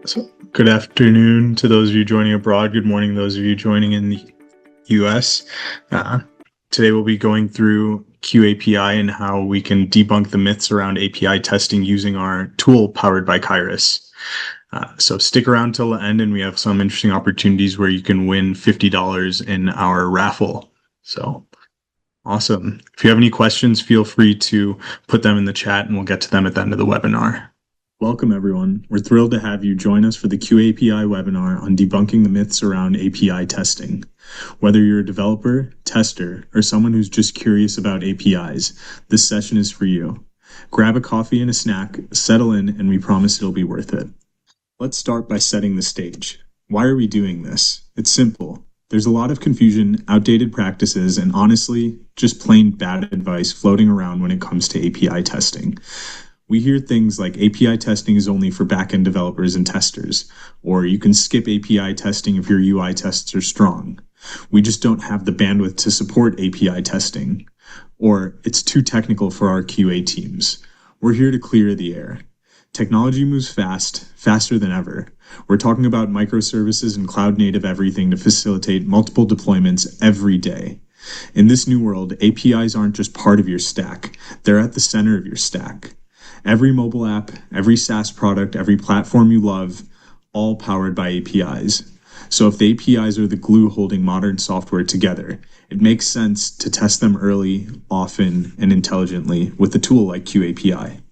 So, good afternoon to those of you joining abroad. Good morning, those of you joining in the US. Uh, Today, we'll be going through QAPI and how we can debunk the myths around API testing using our tool powered by Kairos. So, stick around till the end, and we have some interesting opportunities where you can win $50 in our raffle. So, awesome. If you have any questions, feel free to put them in the chat, and we'll get to them at the end of the webinar. Welcome, everyone. We're thrilled to have you join us for the QAPI webinar on debunking the myths around API testing. Whether you're a developer, tester, or someone who's just curious about APIs, this session is for you. Grab a coffee and a snack, settle in, and we promise it'll be worth it. Let's start by setting the stage. Why are we doing this? It's simple. There's a lot of confusion, outdated practices, and honestly, just plain bad advice floating around when it comes to API testing. We hear things like API testing is only for backend developers and testers, or you can skip API testing if your UI tests are strong. We just don't have the bandwidth to support API testing, or it's too technical for our QA teams. We're here to clear the air. Technology moves fast, faster than ever. We're talking about microservices and cloud-native everything to facilitate multiple deployments every day. In this new world, APIs aren't just part of your stack, they're at the center of your stack. Every mobile app, every SaaS product, every platform you love, all powered by APIs. So if the APIs are the glue holding modern software together, it makes sense to test them early, often, and intelligently with a tool like QAPI.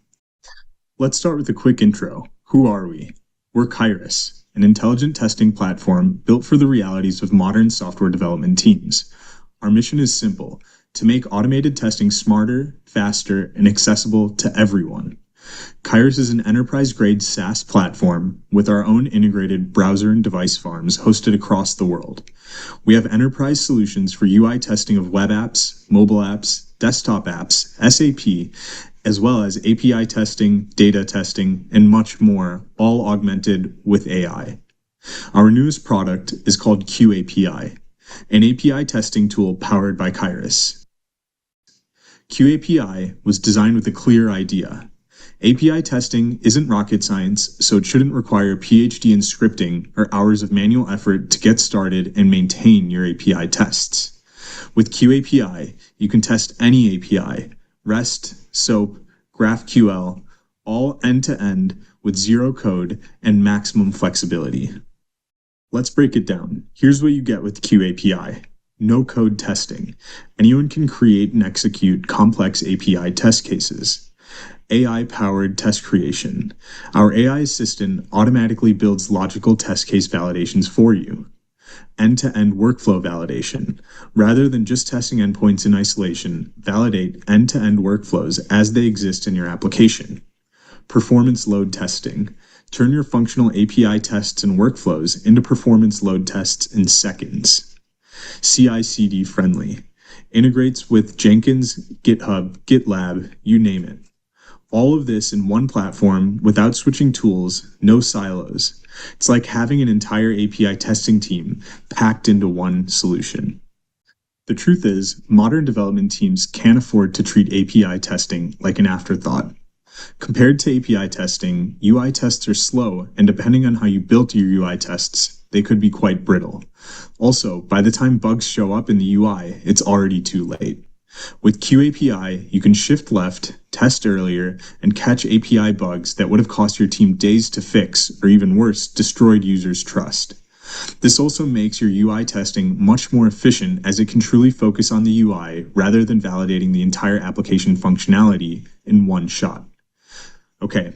Let's start with a quick intro. Who are we? We're Kairos, an intelligent testing platform built for the realities of modern software development teams. Our mission is simple: to make automated testing smarter, faster, and accessible to everyone. Kairos is an enterprise-grade SaaS platform with our own integrated browser and device farms hosted across the world. We have enterprise solutions for UI testing of web apps, mobile apps, desktop apps, SAP, as well as API testing, data testing, and much more, all augmented with AI. Our newest product is called QAPI, an API testing tool powered by Kairos. QAPI was designed with a clear idea. API testing isn't rocket science, so it shouldn't require a PhD in scripting or hours of manual effort to get started and maintain your API tests. With QAPI, you can test any API, REST, SOAP, GraphQL, all end-to-end with zero code and maximum flexibility. Let's break it down. Here's what you get with QAPI. No code testing. Anyone can create and execute complex API test cases. AI-powered test creation. Our AI assistant automatically builds logical test case validations for you. End-to-end workflow validation. Rather than just testing endpoints in isolation, validate end-to-end workflows as they exist in your application. Performance load testing. Turn your functional API tests and workflows into performance load tests in seconds. CI/CD friendly. Integrates with Jenkins, GitHub, GitLab, you name it. All of this in one platform without switching tools, no silos. It's like having an entire API testing team packed into one solution. The truth is, modern development teams can't afford to treat API testing like an afterthought. Compared to API testing, UI tests are slow, and depending on how you built your UI tests, they could be quite brittle. Also, by the time bugs show up in the UI, it's already too late. With QAPI, you can shift left, test earlier, and catch API bugs that would have cost your team days to fix, or even worse, destroyed users' trust. This also makes your UI testing much more efficient as it can truly focus on the UI rather than validating the entire application functionality in one shot. Okay,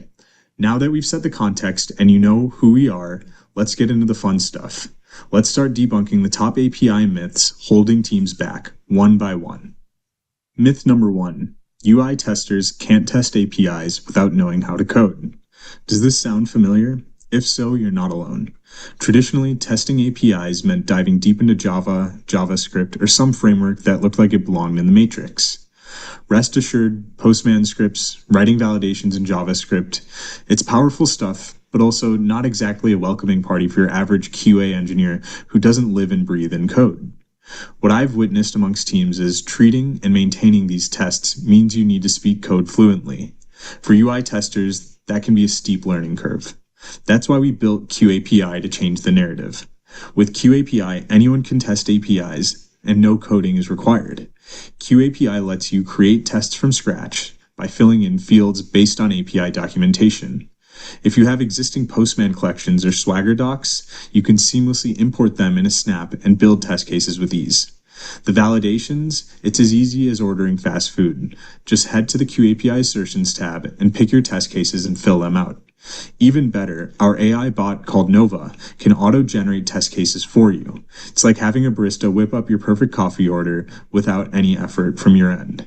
now that we've set the context and you know who we are, let's get into the fun stuff. Let's start debunking the top API myths holding teams back, one by one. Myth number 1. UI testers can't test APIs without knowing how to code. Does this sound familiar? If so, you're not alone. Traditionally, testing APIs meant diving deep into Java, JavaScript, or some framework that looked like it belonged in the matrix. Rest assured, Postman scripts, writing validations in JavaScript, it's powerful stuff, but also not exactly a welcoming party for your average QA engineer who doesn't live and breathe in code. What I've witnessed amongst teams is treating and maintaining these tests means you need to speak code fluently. For UI testers, that can be a steep learning curve. That's why we built QAPI to change the narrative. With QAPI, anyone can test APIs and no coding is required. QAPI lets you create tests from scratch by filling in fields based on API documentation. If you have existing Postman collections or Swagger docs, you can seamlessly import them in a snap and build test cases with ease. The validations, it's as easy as ordering fast food. Just head to the QAPI assertions tab and pick your test cases and fill them out. Even better, our AI bot called Nova can auto-generate test cases for you. It's like having a barista whip up your perfect coffee order without any effort from your end.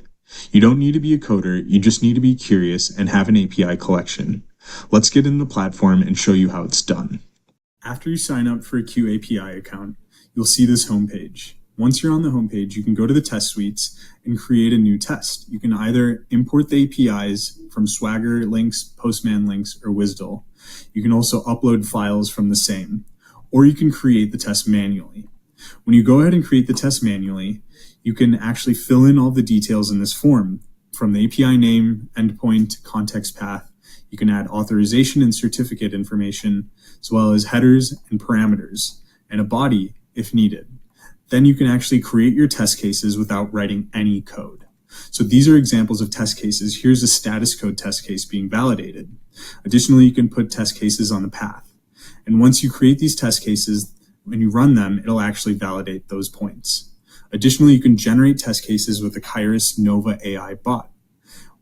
You don't need to be a coder, you just need to be curious and have an API collection. Let's get in the platform and show you how it's done. After you sign up for a QAPI account, you'll see this homepage. Once you're on the homepage, you can go to the test suites and create a new test. You can either import the APIs from Swagger links, Postman links, or WSDL. You can also upload files from the same, or you can create the test manually. When you go ahead and create the test manually, you can actually fill in all the details in this form, from the API name, endpoint, context path. You can add authorization and certificate information, as well as headers and parameters, and a body if needed. Then you can actually create your test cases without writing any code. So these are examples of test cases. Here's a status code test case being validated. Additionally, you can put test cases on the path. And once you create these test cases, when you run them, it'll actually validate those points. Additionally, you can generate test cases with the Kairos Nova AI bot.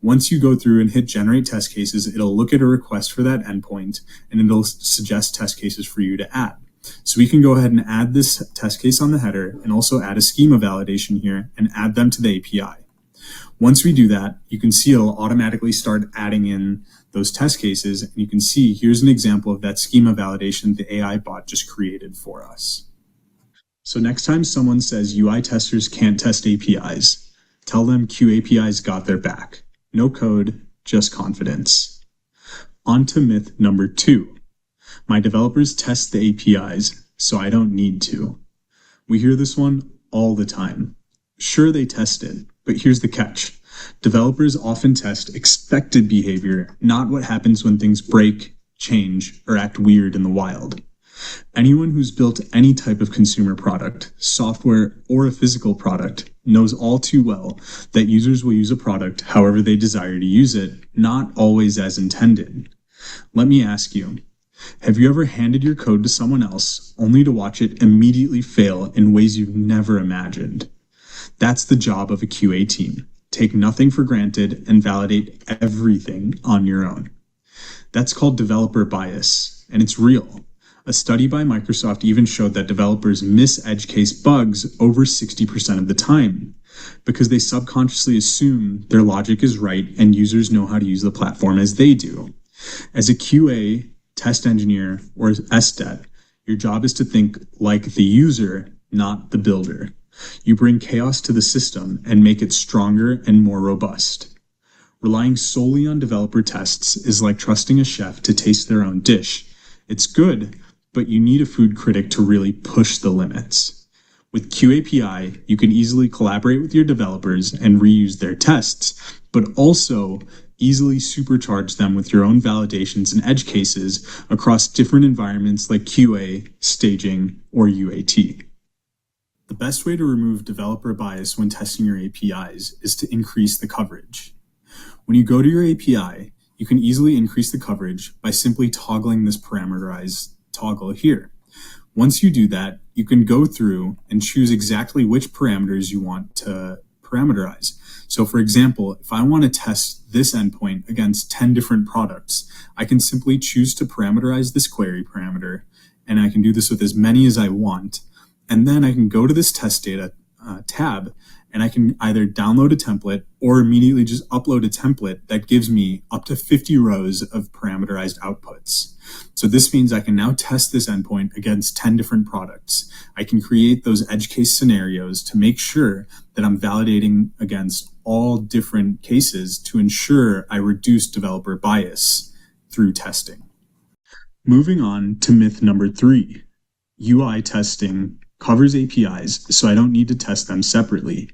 Once you go through and hit generate test cases, it'll look at a request for that endpoint and it'll suggest test cases for you to add. So we can go ahead and add this test case on the header and also add a schema validation here and add them to the API. Once we do that, you can see it'll automatically start adding in those test cases. And you can see here's an example of that schema validation the AI bot just created for us. So next time someone says UI testers can't test APIs, tell them QAPI's got their back. No code, just confidence. On to myth number 2. My developers test the APIs, so I don't need to. We hear this one all the time. Sure, they test it, but here's the catch. Developers often test expected behavior, not what happens when things break, change, or act weird in the wild. Anyone who's built any type of consumer product, software, or a physical product knows all too well that users will use a product however they desire to use it, not always as intended. Let me ask you, have you ever handed your code to someone else only to watch it immediately fail in ways you've never imagined? That's the job of a QA team. Take nothing for granted and validate everything on your own. That's called developer bias, and it's real. A study by Microsoft even showed that developers miss edge case bugs over 60% of the time because they subconsciously assume their logic is right and users know how to use the platform as they do. As a QA, test engineer, or SDET, your job is to think like the user, not the builder. You bring chaos to the system and make it stronger and more robust. Relying solely on developer tests is like trusting a chef to taste their own dish. It's good, but you need a food critic to really push the limits. With QAPI, you can easily collaborate with your developers and reuse their tests, but also easily supercharge them with your own validations and edge cases across different environments like QA, staging, or UAT. The best way to remove developer bias when testing your APIs is to increase the coverage. When you go to your API, you can easily increase the coverage by simply toggling this parameterized toggle here. Once you do that, you can go through and choose exactly which parameters you want to parameterize. So for example, if I want to test this endpoint against 10 different products, I can simply choose to parameterize this query parameter, and I can do this with as many as I want. And then I can go to this test data tab, and I can either download a template or immediately just upload a template that gives me up to 50 rows of parameterized outputs. So this means I can now test this endpoint against 10 different products. I can create those edge case scenarios to make sure that I'm validating against all different cases to ensure I reduce developer bias through testing. Moving on to myth number 3. UI testing covers APIs, so I don't need to test them separately.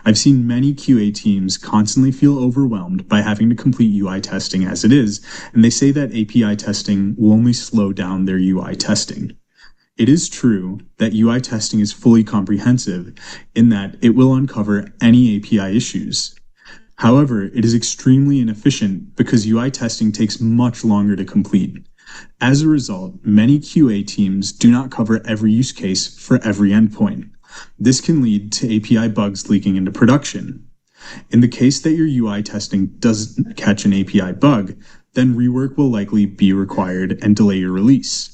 I've seen many QA teams constantly feel overwhelmed by having to complete UI testing as it is, and they say that API testing will only slow down their UI testing. It is true that UI testing is fully comprehensive in that it will uncover any API issues. However, it is extremely inefficient because UI testing takes much longer to complete. As a result, many QA teams do not cover every use case for every endpoint. This can lead to API bugs leaking into production. In the case that your UI testing doesn't catch an API bug, then rework will likely be required and delay your release.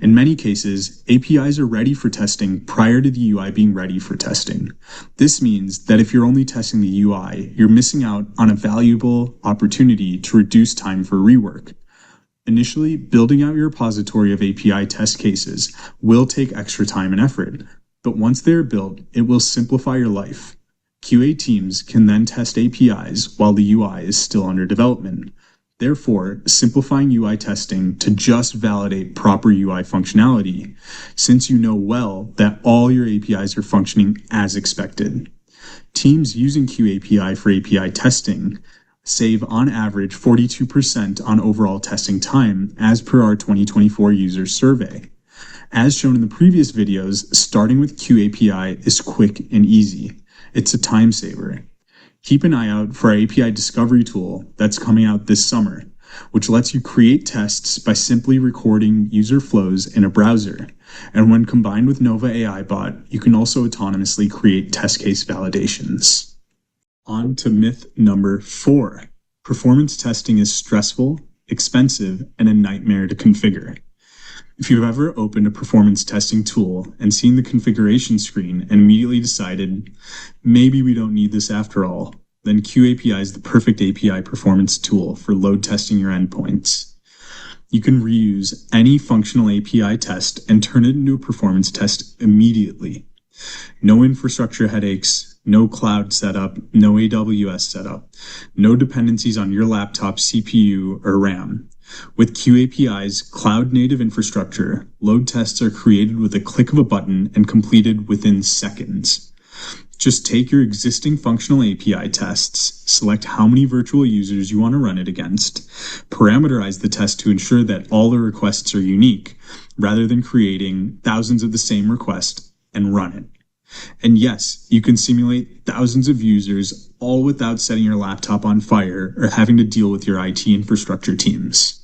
In many cases, APIs are ready for testing prior to the UI being ready for testing. This means that if you're only testing the UI, you're missing out on a valuable opportunity to reduce time for rework. Initially, building out your repository of API test cases will take extra time and effort, but once they are built, it will simplify your life. QA teams can then test APIs while the UI is still under development. Therefore, simplifying UI testing to just validate proper UI functionality, since you know well that all your APIs are functioning as expected. Teams using QAPI for API testing save on average 42% on overall testing time as per our 2024 user survey. As shown in the previous videos, starting with QAPI is quick and easy. It's a time saver. Keep an eye out for our API discovery tool that's coming out this summer, which lets you create tests by simply recording user flows in a browser. And when combined with Nova AI Bot, you can also autonomously create test case validations. On to myth number 4. Performance testing is stressful, expensive, and a nightmare to configure. If you've ever opened a performance testing tool and seen the configuration screen and immediately decided, maybe we don't need this after all, then QAPI is the perfect API performance tool for load testing your endpoints. You can reuse any functional API test and turn it into a performance test immediately. No infrastructure headaches, no cloud setup, no AWS setup, no dependencies on your laptop CPU or RAM. With QAPI's cloud-native infrastructure, load tests are created with a click of a button and completed within seconds. Just take your existing functional API tests, select how many virtual users you want to run it against, parameterize the test to ensure that all the requests are unique, rather than creating thousands of the same request, and run it. And yes, you can simulate thousands of users all without setting your laptop on fire or having to deal with your IT infrastructure teams.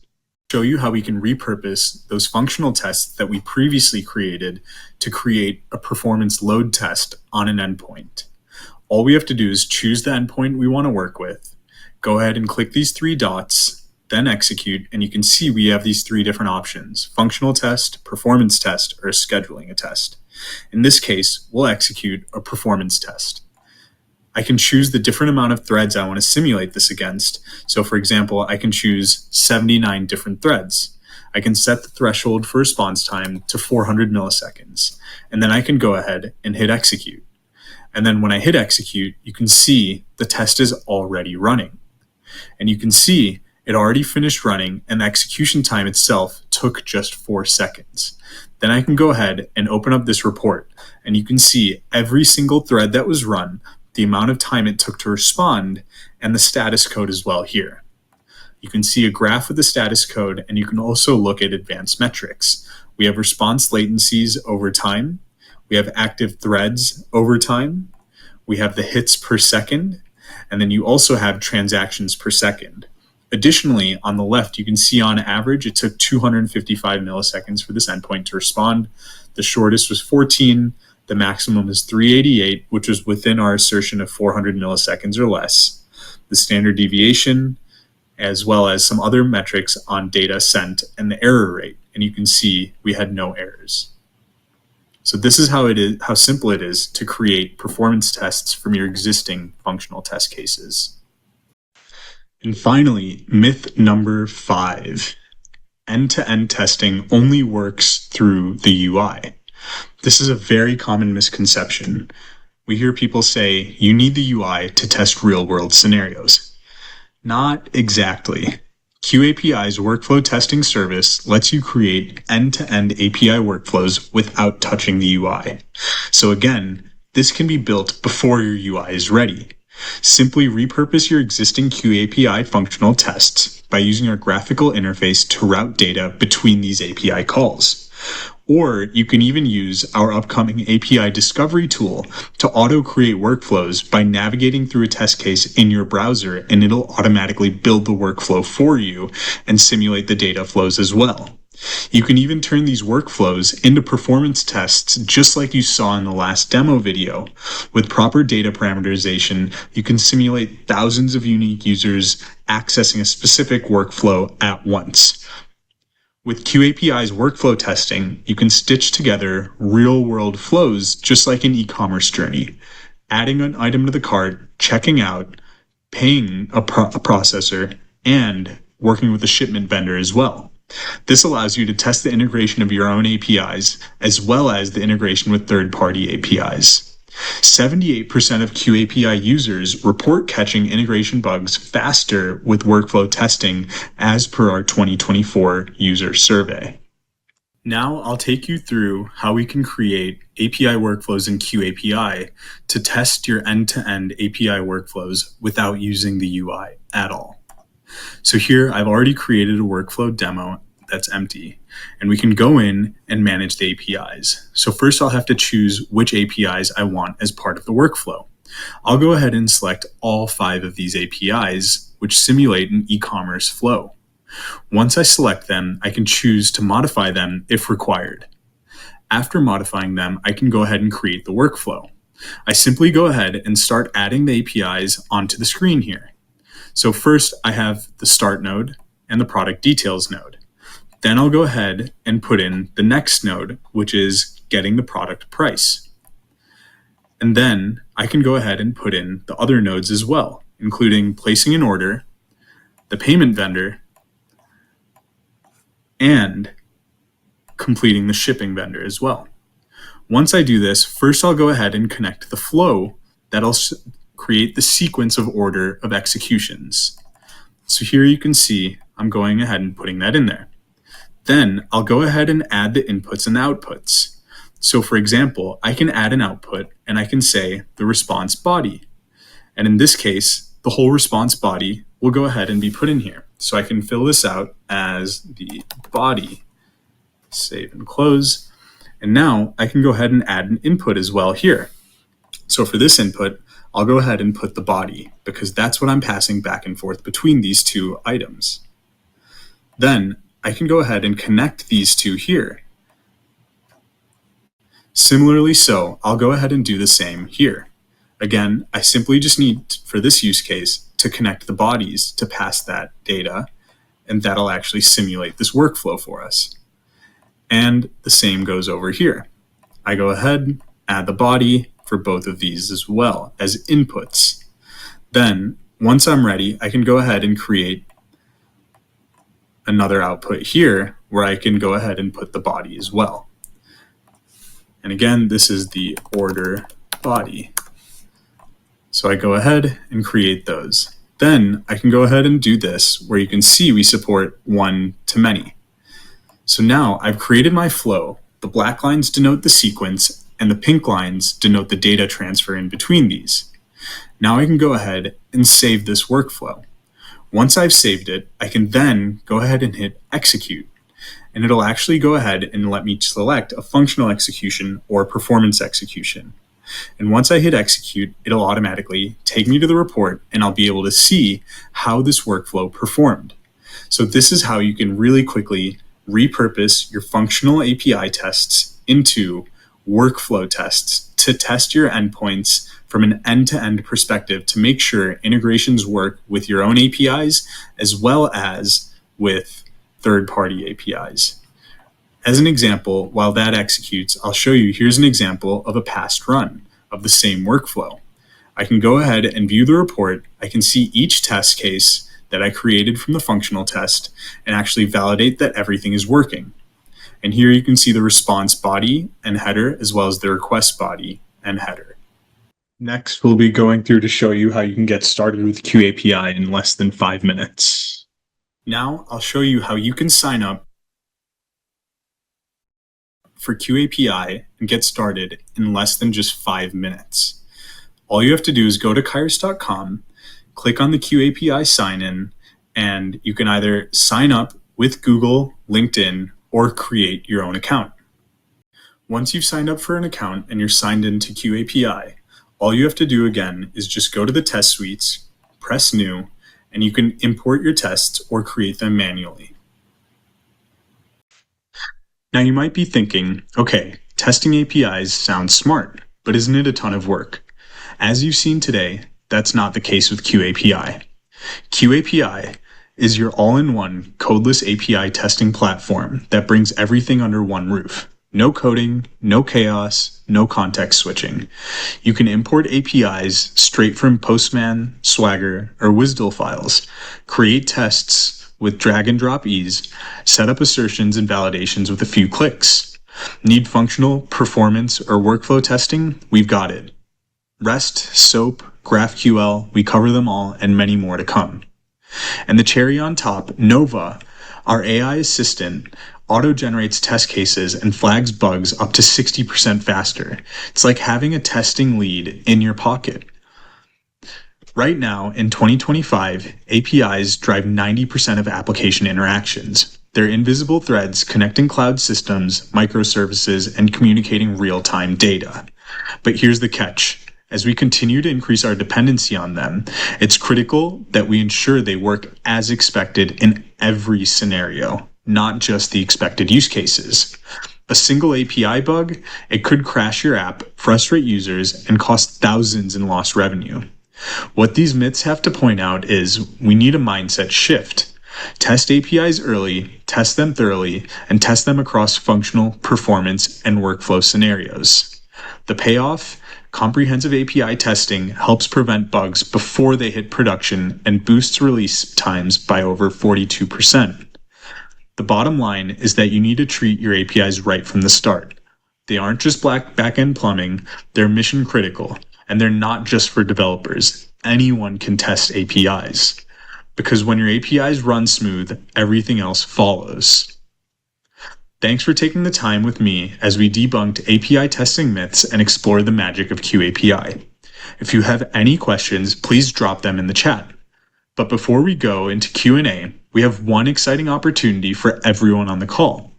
Show you how we can repurpose those functional tests that we previously created to create a performance load test on an endpoint. All we have to do is choose the endpoint we want to work with, go ahead and click these 3 dots, then execute, and you can see we have these 3 different options: functional test, performance test, or scheduling a test. In this case, we'll execute a performance test. I can choose the different amount of threads I want to simulate this against. So for example, I can choose 79 different threads. I can set the threshold for response time to 400 milliseconds. And then I can go ahead and hit execute. And then when I hit execute, you can see the test is already running. And you can see it already finished running, and the execution time itself took just 4 seconds. Then I can go ahead and open up this report, and you can see every single thread that was run, the amount of time it took to respond, and the status code as well here. You can see a graph of the status code, and you can also look at advanced metrics. We have response latencies over time. We have active threads over time. We have the hits per second, and then you also have transactions per second. Additionally, on the left, you can see on average, it took 255 milliseconds for this endpoint to respond. The shortest was 14. The maximum is 388, which was within our assertion of 400 milliseconds or less. The standard deviation, as well as some other metrics on data sent and the error rate. And you can see we had no errors. So this is how simple it is to create performance tests from your existing functional test cases. And finally, myth number 5. End-to-end testing only works through the UI. This is a very common misconception. We hear people say, you need the UI to test real-world scenarios. Not exactly. QAPI's workflow testing service lets you create end-to-end API workflows without touching the UI. So again, This can be built before your UI is ready. Simply repurpose your existing QAPI functional tests by using our graphical interface to route data between these API calls. Or you can even use our upcoming API discovery tool to auto-create workflows by navigating through a test case in your browser, and it'll automatically build the workflow for you and simulate the data flows as well. You can even turn these workflows into performance tests just like you saw in the last demo video. With proper data parameterization, you can simulate thousands of unique users accessing a specific workflow at once. With QAPI's workflow testing, you can stitch together real-world flows just like an e-commerce journey, adding an item to the cart, checking out, paying a processor, and working with a shipment vendor as well. This allows you to test the integration of your own APIs as well as the integration with third-party APIs. 78% of QAPI users report catching integration bugs faster with workflow testing as per our 2024 user survey. Now I'll take you through how we can create API workflows in QAPI to test your end-to-end API workflows without using the UI at all. So here I've already created a workflow demo that's empty, and we can go in and manage the APIs. So first I'll have to choose which APIs I want as part of the workflow. I'll go ahead and select all 5 of these APIs, which simulate an e-commerce flow. Once I select them, I can choose to modify them if required. After modifying them, I can go ahead and create the workflow. I simply go ahead and start adding the APIs onto the screen here. So first I have the start node and the product details node. Then I'll go ahead and put in the next node, which is getting the product price. And then I can go ahead and put in the other nodes as well, including placing an order, the payment vendor, and completing the shipping vendor as well. Once I do this, first I'll go ahead and connect the flow that'll create the sequence of order of executions. So here you can see I'm going ahead and putting that in there. Then I'll go ahead and add the inputs and the outputs. So for example, I can add an output and I can say the response body. And in this case, the whole response body will go ahead and be put in here. So I can fill this out as the body, save and close. And now I can go ahead and add an input as well here. So for this input, I'll go ahead and put the body because that's what I'm passing back and forth between these 2 items. Then I can go ahead and connect these 2 here. Similarly so, I'll go ahead and do the same here. Again, I simply just need, for this use case, to connect the bodies to pass that data, and that'll actually simulate this workflow for us. And the same goes over here. I go ahead, add the body for both of these as well as inputs. Then, once I'm ready, I can go ahead and create another output here where I can go ahead and put the body as well. And again, this is the order body. So I go ahead and create those. Then I can go ahead and do this where you can see we support one-to-many. So now I've created my flow. The black lines denote the sequence and the pink lines denote the data transfer in between these. Now I can go ahead and save this workflow. Once I've saved it, I can then go ahead and hit execute, and it'll actually go ahead and let me select a functional execution or performance execution. And once I hit execute, it'll automatically take me to the report and I'll be able to see how this workflow performed. So this is how you can really quickly repurpose your functional API tests into workflow tests to test your endpoints from an end-to-end perspective to make sure integrations work with your own APIs as well as with third-party APIs. As an example, while that executes, I'll show you, here's an example of a past run of the same workflow. I can go ahead and view the report. I can see each test case that I created from the functional test and actually validate that everything is working. And here you can see the response body and header as well as the request body and header. Next, we'll be going through to show you how you can get started with QAPI in less than 5 minutes. Now, I'll show you how you can sign up for QAPI and get started in less than just 5 minutes. All you have to do is go to Kairos.com, click on the QAPI sign-in, and you can either sign up with Google, LinkedIn, or create your own account. Once you've signed up for an account and you're signed into QAPI, all you have to do again is just go to the test suites, press new, and you can import your tests or create them manually. Now you might be thinking, okay, testing APIs sounds smart, but isn't it a ton of work? As you've seen today, that's not the case with QAPI. QAPI is your all-in-one codeless API testing platform that brings everything under one roof. No coding, no chaos, no context switching. You can import APIs straight from Postman, Swagger, or WSDL files, create tests with drag and drop ease, set up assertions and validations with a few clicks. Need functional, performance, or workflow testing? We've got it. REST, SOAP, GraphQL, we cover them all and many more to come. And the cherry on top, Nova, our AI assistant, auto-generates test cases and flags bugs up to 60% faster. It's like having a testing lead in your pocket. Right now, in 2025, APIs drive 90% of application interactions. They're invisible threads connecting cloud systems, microservices, and communicating real-time data. But here's the catch. As we continue to increase our dependency on them, it's critical that we ensure they work as expected in every scenario, not just the expected use cases. A single API bug, it could crash your app, frustrate users, and cost thousands in lost revenue. What these myths have to point out is we need a mindset shift. Test APIs early, test them thoroughly, and test them across functional, performance, and workflow scenarios. The payoff? Comprehensive API testing helps prevent bugs before they hit production and boosts release times by over 42%. The bottom line is that you need to treat your APIs right from the start. They aren't just back-end plumbing, they're mission critical, and they're not just for developers. Anyone can test APIs. Because when your APIs run smooth, everything else follows. Thanks for taking the time with me as we debunked API testing myths and explored the magic of QAPI. If you have any questions, please drop them in the chat. But before we go into Q&A, we have one exciting opportunity for everyone on the call.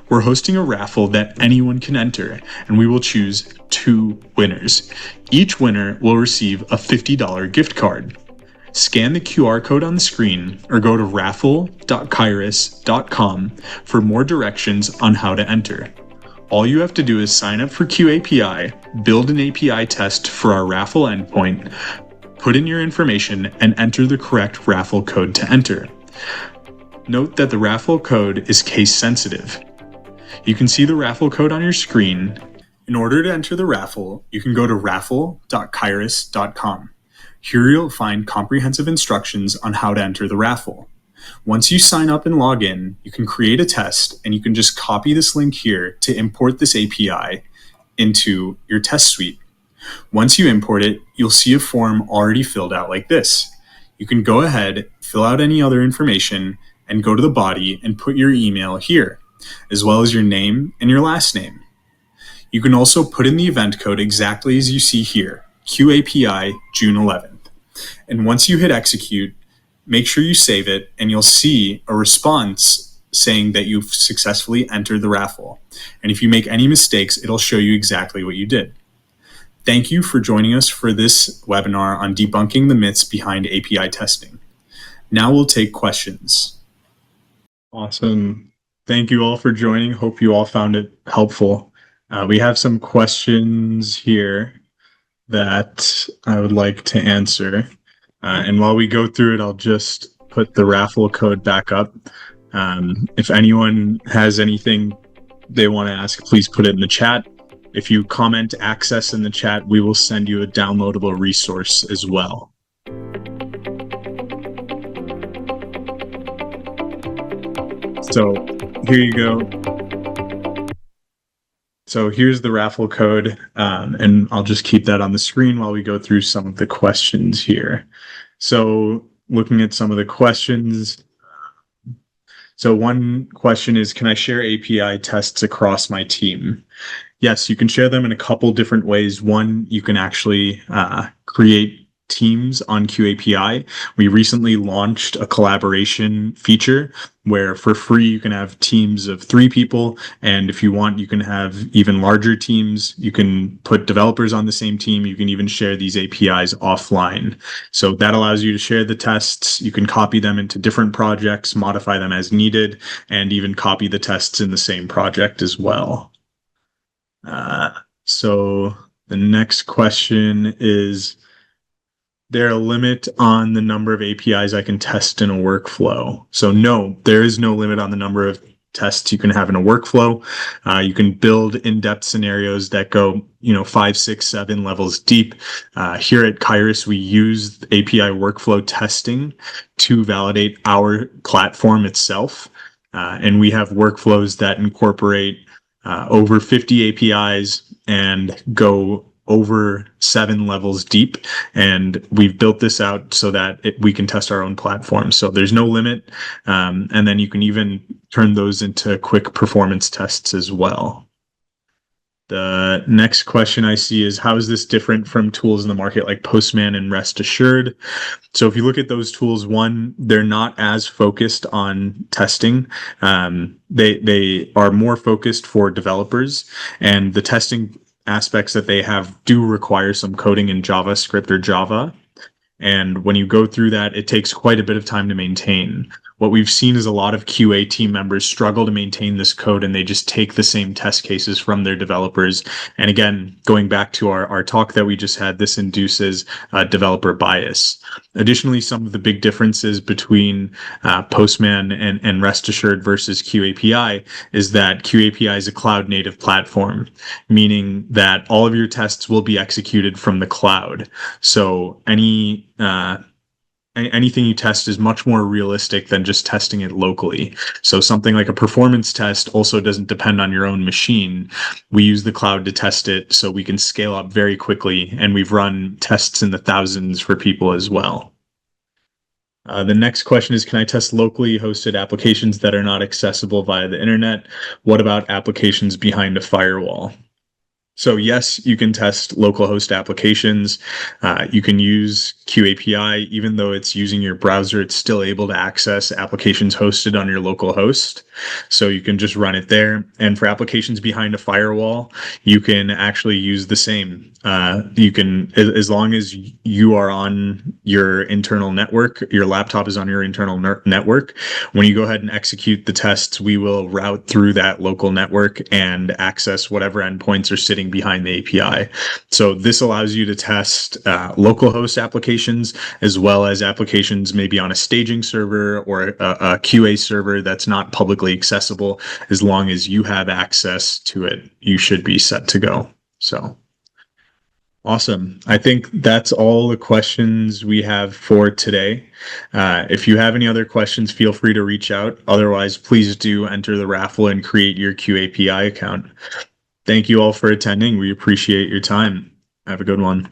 We're hosting a raffle that anyone can enter, and we will choose 2 winners. Each winner will receive a $50 gift card. Scan the QR code on the screen or go to raffle.kairos.com for more directions on how to enter. All you have to do is sign up for QAPI, build an API test for our raffle endpoint, put in your information, and enter the correct raffle code to enter. Note that the raffle code is case sensitive. You can see the raffle code on your screen. In order to enter the raffle, you can go to raffle.kairos.com. Here you'll find comprehensive instructions on how to enter the raffle. Once you sign up and log in, you can create a test, and you can just copy this link here to import this API into your test suite. Once you import it, you'll see a form already filled out like this. You can go ahead, fill out any other information, and go to the body and put your email here, as well as your name and your last name. You can also put in the event code exactly as you see here, QAPI June 11th. And once you hit execute, make sure you save it, and you'll see a response saying that you've successfully entered the raffle. And if you make any mistakes, it'll show you exactly what you did. Thank you for joining us for this webinar on debunking the myths behind API testing. Now we'll take questions. Awesome. Thank you all for joining. Hope you all found it helpful. We have some questions here that I would like to answer. And while we go through it, I'll just put the raffle code back up. If anyone has anything they want to ask, please put it in the chat. If you comment access in the chat, we will send you a downloadable resource as well. So here you go. So here's the raffle code, and I'll just keep that on the screen while we go through some of the questions here. So looking at some of the questions, So one question is, can I share API tests across my team? Yes, you can share them in a couple different ways. One, you can actually create teams on QAPI. We recently launched a collaboration feature where for free you can have teams of 3 people. And if you want, you can have even larger teams. You can put developers on the same team. You can even share these APIs offline. So that allows you to share the tests. You can copy them into different projects, modify them as needed, and even copy the tests in the same project as well. So the next question is there a limit on the number of APIs I can test in a workflow? So no, there is no limit on the number of tests you can have in a workflow. You can build in-depth scenarios that go, 5, 6, 7 levels deep. Here at Kairos, we use API workflow testing to validate our platform itself. And we have workflows that incorporate over 50 APIs and go over 7 levels deep. And we've built this out so that we can test our own platform. So there's no limit. And then you can even turn those into quick performance tests as well. The next question I see is, how is this different from tools in the market like Postman and Rest Assured? So if you look at those tools, one, they're not as focused on testing. They are more focused for developers, and the testing aspects that they have do require some coding in JavaScript or Java. And when you go through that, it takes quite a bit of time to maintain. What we've seen is a lot of QA team members struggle to maintain this code, and they just take the same test cases from their developers. And again, going back to our talk that we just had, this induces developer bias. Additionally, some of the big differences between Postman and Rest Assured versus QAPI is that QAPI is a cloud native platform, meaning that all of your tests will be executed from the cloud. So anything you test is much more realistic than just testing it locally. So something like a performance test also doesn't depend on your own machine. We use the cloud to test it so we can scale up very quickly, and we've run tests in the thousands for people as well. The next question is, can I test locally hosted applications that are not accessible via the internet? What about applications behind a firewall? So yes, you can test local host applications. You can use QAPI. Even though it's using your browser, it's still able to access applications hosted on your local host. So you can just run it there. And for applications behind a firewall, you can actually use the same. You can, as long as you are on your internal network, your laptop is on your internal network, when you go ahead and execute the tests, we will route through that local network and access whatever endpoints are sitting behind the API. So this allows you to test local host applications as well as applications maybe on a staging server or a QA server that's not publicly accessible. As long as you have access to it, you should be set to go. So awesome. I think that's all the questions we have for today. If you have any other questions, feel free to reach out. Otherwise, please do enter the raffle and create your QAPI account. Thank you all for attending. We appreciate your time. Have a good one.